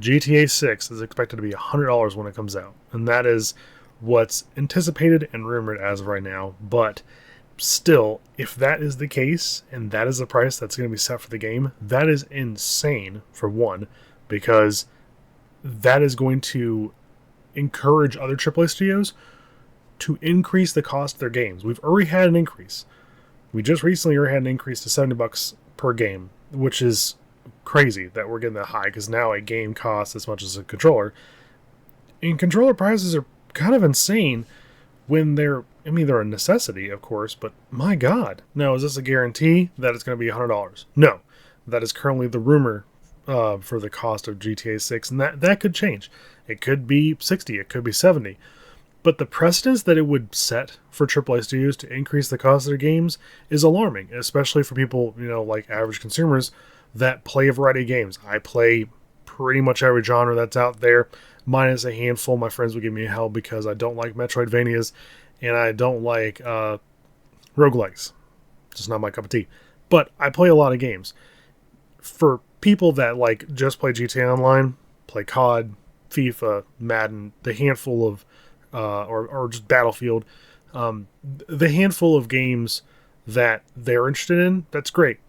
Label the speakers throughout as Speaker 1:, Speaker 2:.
Speaker 1: GTA 6 is expected to be $100 when it comes out, and that is what's anticipated and rumored as of right now. But still, if that is the case, and that is the price that's going to be set for the game, that is insane, for one, because that is going to encourage other AAA studios to increase the cost of their games. We've already had an increase. We just recently already had an increase to $70 per game, which is crazy that we're getting that high, because now a game costs as much as a controller. And controller prices are kind of insane when they're a necessity, of course, but my God. Now, is this a guarantee that it's going to be $100? No. That is currently the rumor for the cost of GTA 6, and that could change. It could be 60, it could be 70. But the precedence that it would set for AAA studios to increase the cost of their games is alarming, especially for people, like average consumers that play a variety of games. I play pretty much every genre that's out there, minus a handful. My friends would give me hell because I don't like Metroidvanias and I don't like roguelikes. Just not my cup of tea. But I play a lot of games. For people that just play GTA Online, play COD, FIFA, Madden, the handful of or just Battlefield, the handful of games that they're interested in, that's great.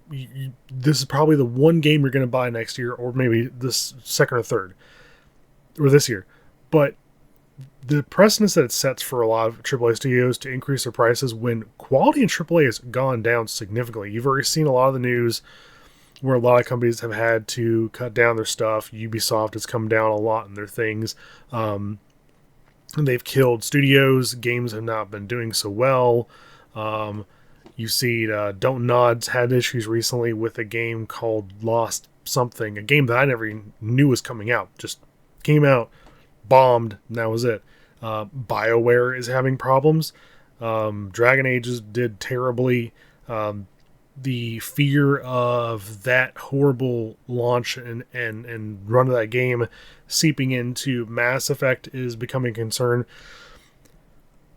Speaker 1: This is probably the one game you're going to buy next year, or maybe this second or third, or this year. But the precedence that it sets for a lot of AAA studios to increase their prices when quality in AAA has gone down significantly. You've already seen a lot of the news where a lot of companies have had to cut down their stuff. Ubisoft has come down a lot in their things. And they've killed studios. Games have not been doing so well. You see Don't Nod's had issues recently with a game called Lost Something, a game that I never even knew was coming out. Just came out, bombed, and that was it. BioWare is having problems. Dragon Ages did terribly. The fear of that horrible launch and run of that game seeping into Mass Effect is becoming a concern.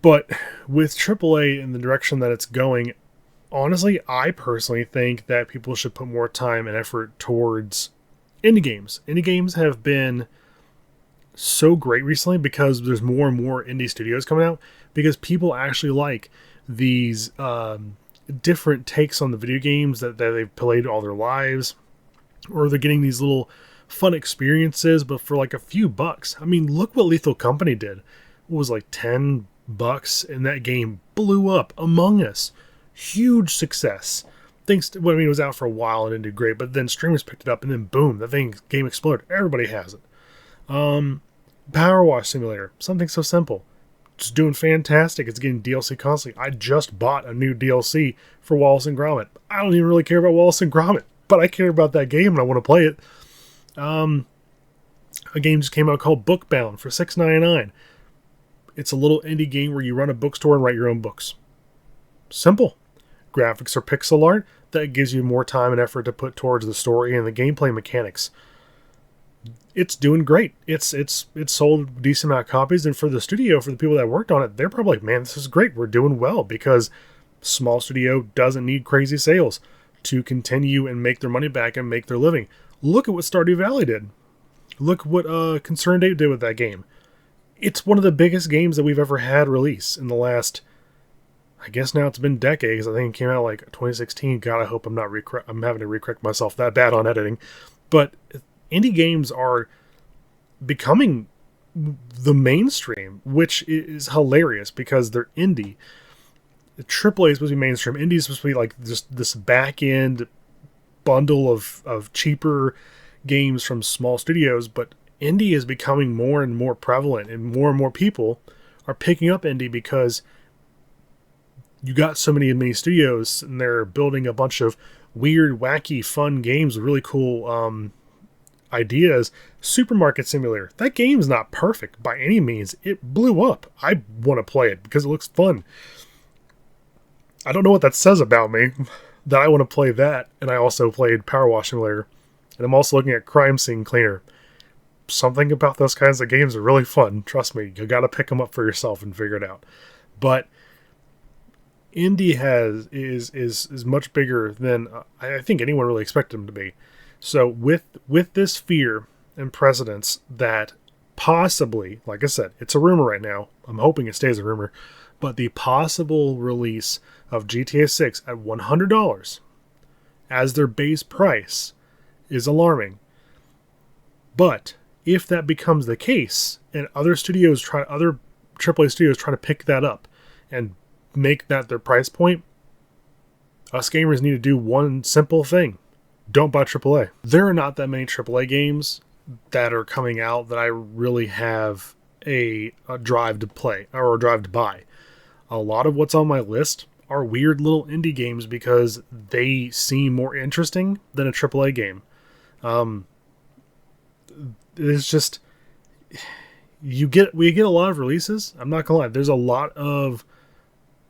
Speaker 1: But with AAA in the direction that it's going, honestly, I personally think that people should put more time and effort towards indie games. Indie games have been so great recently because there's more and more indie studios coming out, because people actually like these different takes on the video games that they've played all their lives, or they're getting these little fun experiences, but for a few bucks. I mean, look what Lethal Company did. It was $10, and that game blew up. Among Us, huge success. It was out for a while and didn't do great, but then streamers picked it up, and then boom, game exploded. Everybody has it. Power Wash Simulator, something so simple. It's doing fantastic. It's getting DLC constantly. I just bought a new DLC for Wallace and Gromit. I don't even really care about Wallace and Gromit, but I care about that game and I want to play it. A game just came out called Bookbound for $6.99. It's a little indie game where you run a bookstore and write your own books. Simple. Graphics are pixel art. That gives you more time and effort to put towards the story and the gameplay mechanics. It's doing great. It's sold a decent amount of copies, and for the studio, for the people that worked on it, they're probably like, man, this is great. We're doing well, because small studio doesn't need crazy sales to continue and make their money back and make their living. Look at what Stardew Valley did. Look what ConcernedApe did with that game. It's one of the biggest games that we've ever had release in the last, I guess now it's been decades. I think it came out 2016. God, I hope I'm having to recorrect myself that bad on editing. But indie games are becoming the mainstream, which is hilarious because they're indie. AAA is supposed to be mainstream. Indie is supposed to be just this back end bundle of cheaper games from small studios, but indie is becoming more and more prevalent, and more people are picking up indie because you got so many studios, and they're building a bunch of weird, wacky, fun games with really cool ideas. Supermarket Simulator, that game's not perfect by any means. It blew up. I want to play it because it looks fun. I don't know what that says about me, that I want to play that, and I also played Power Wash Simulator, and I'm also looking at Crime Scene Cleaner. Something about those kinds of games are really fun. Trust me, you gotta pick them up for yourself and figure it out. But indie is much bigger than I think anyone really expected them to be. So with this fear and precedents that possibly, like I said, it's a rumor right now. I'm hoping it stays a rumor, but the possible release of GTA 6 at $100 as their base price is alarming. But if that becomes the case, and other AAA studios try to pick that up and make that their price point, us gamers need to do one simple thing. Don't buy AAA. There are not that many AAA games that are coming out that I really have a drive to play or a drive to buy. A lot of what's on my list are weird little indie games because they seem more interesting than a AAA game. It's just we get a lot of releases. I'm not gonna lie, there's a lot of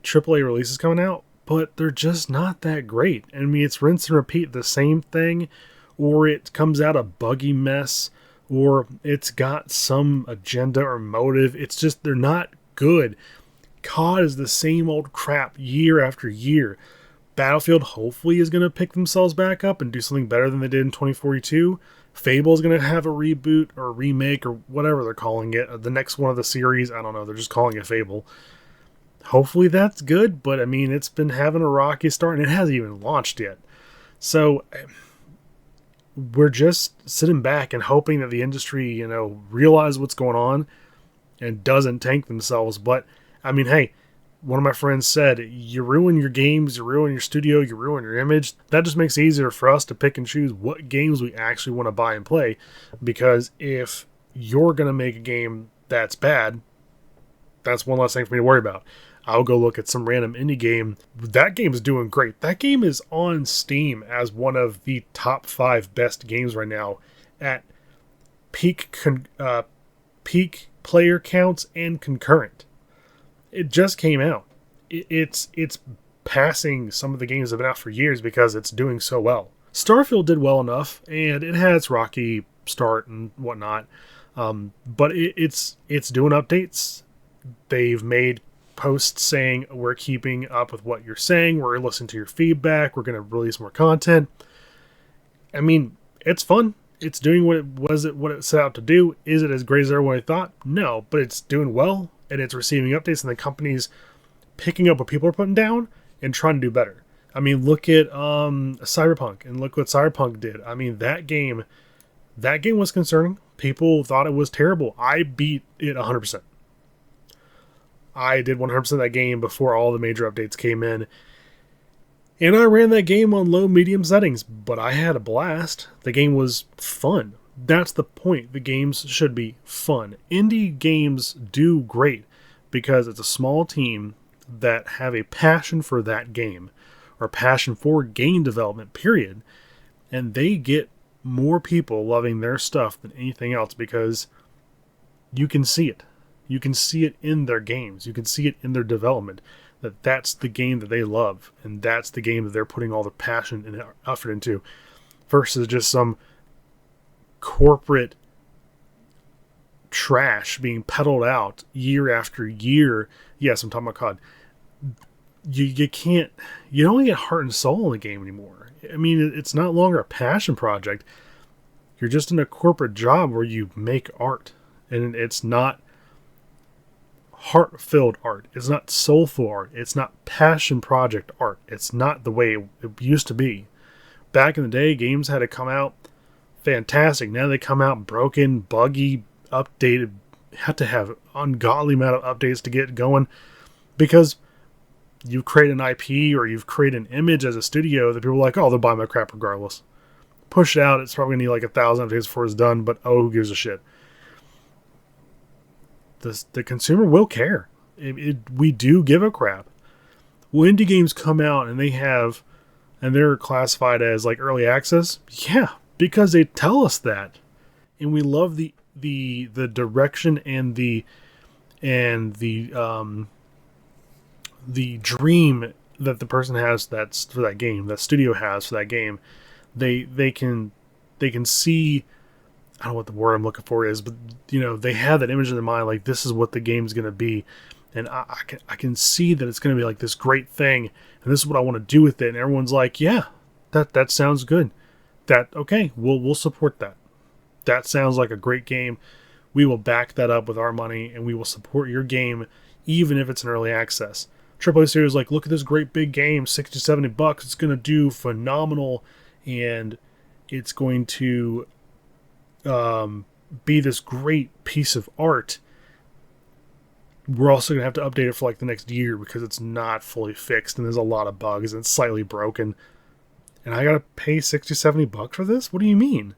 Speaker 1: AAA releases coming out, but they're just not that great. I mean, it's rinse and repeat the same thing, or it comes out a buggy mess, or it's got some agenda or motive. It's just, they're not good. COD is the same old crap year after year. Battlefield hopefully is going to pick themselves back up and do something better than they did in 2042. Fable is going to have a reboot or a remake or whatever they're calling it. The next one of the series, I don't know, they're just calling it Fable. Hopefully that's good, but I mean, it's been having a rocky start and it hasn't even launched yet. So we're just sitting back and hoping that the industry, realize what's going on and doesn't tank themselves. But I mean, hey, one of my friends said, you ruin your games, you ruin your studio, you ruin your image. That just makes it easier for us to pick and choose what games we actually want to buy and play. Because if you're going to make a game that's bad, that's one less thing for me to worry about. I'll go look at some random indie game. That game is doing great. That game is on Steam as one of the top 5 best games right now at peak player counts and concurrent. It just came out. It's passing some of the games that have been out for years because it's doing so well. Starfield did well enough, and it had its rocky start and whatnot. But it's doing updates. They've made posts saying, we're keeping up with what you're saying, we're listening to your feedback, we're going to release more content. I mean, it's fun. It's doing what it set out to do. Is it as great as everyone thought? No, but it's doing well, and it's receiving updates, and the company's picking up what people are putting down and trying to do better. I mean, look at Cyberpunk, and look what Cyberpunk did. I mean, that game was concerning. People thought it was terrible. I beat it 100%. I did 100% of that game before all the major updates came in. And I ran that game on low, medium settings, but I had a blast. The game was fun. That's the point. The games should be fun. Indie games do great because it's a small team that have a passion for that game or passion for game development, period. And they get more people loving their stuff than anything else because you can see it. You can see it in their games. You can see it in their development. That's the game that they love. And that's the game that they're putting all their passion and effort into. Versus just some corporate trash being peddled out year after year. Yes, I'm talking about COD. You don't get heart and soul in the game anymore. I mean, it's not longer a passion project. You're just in a corporate job where you make art. And it's not heart-filled art. It's not soulful art. It's not passion project art. It's not the way it used to be. Back in the day, games had to come out fantastic. Now they come out broken, buggy, updated. Have to have ungodly amount of updates to get going because you create an IP or you've created an image as a studio that people are like, oh, they'll buy my crap regardless. Push it out. It's probably going to need like 1,000 updates before it's done, but who gives a shit? The consumer will care. We do give a crap. When indie games come out and they're classified as like early access, yeah, because they tell us that, and we love the direction and the dream that the person has that's for that game, that studio has for that game. They can see. I don't know what the word I'm looking for is, but they have that image in their mind, like this is what the game's going to be, and I can see that it's going to be like this great thing, and this is what I want to do with it. And everyone's like, yeah, that sounds good. Okay, we'll support that. that sounds like a great game. We will back that up with our money, and we will support your game, even if it's an early access. AAA studios like, look at this great big game, $60-70. It's going to do phenomenal, and it's going to be this great piece of art. We're also going to have to update it for like the next year because it's not fully fixed, and there's a lot of bugs, and it's slightly broken. And I got to pay $60-70 for this? What do you mean?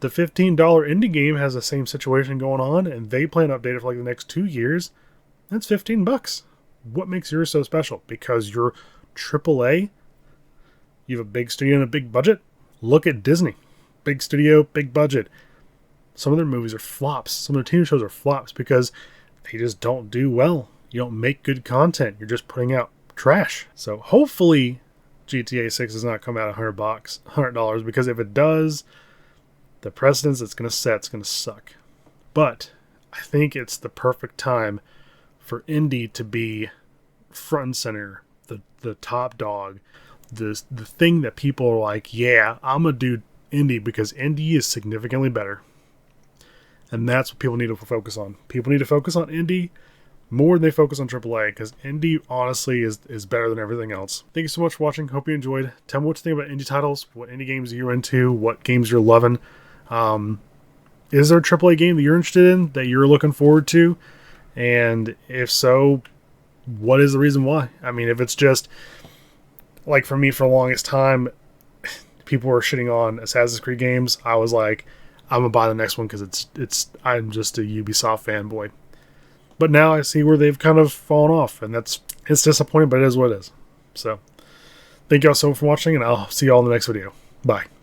Speaker 1: The $15 indie game has the same situation going on, and they plan to update it for like the next 2 years. That's $15. What makes yours so special? Because you're AAA? You have a big studio and a big budget? Look at Disney. Big studio, big budget. Some of their movies are flops. Some of their TV shows are flops because they just don't do well. You don't make good content. You're just putting out trash. So hopefully GTA 6 does not come out $100, because if it does, the precedence it's going to set is going to suck. But I think it's the perfect time for indie to be front and center, the top dog, the thing that people are like, yeah, I'm going to do indie because indie is significantly better. And that's what people need to focus on. People need to focus on indie more than they focus on AAA, because indie honestly is better than everything else. Thank you so much for watching. Hope you enjoyed. Tell me what you think about indie titles, what indie games you're into, what games you're loving. Is there a AAA game that you're interested in, that you're looking forward to? And if so, what is the reason why? I mean, if it's just, like for me for the longest time, people were shitting on Assassin's Creed games. I was like, I'm going to buy the next one because I'm just a Ubisoft fanboy. But now I see where they've kind of fallen off, and it's disappointing, but it is what it is. So, thank y'all so much for watching, and I'll see y'all in the next video. Bye.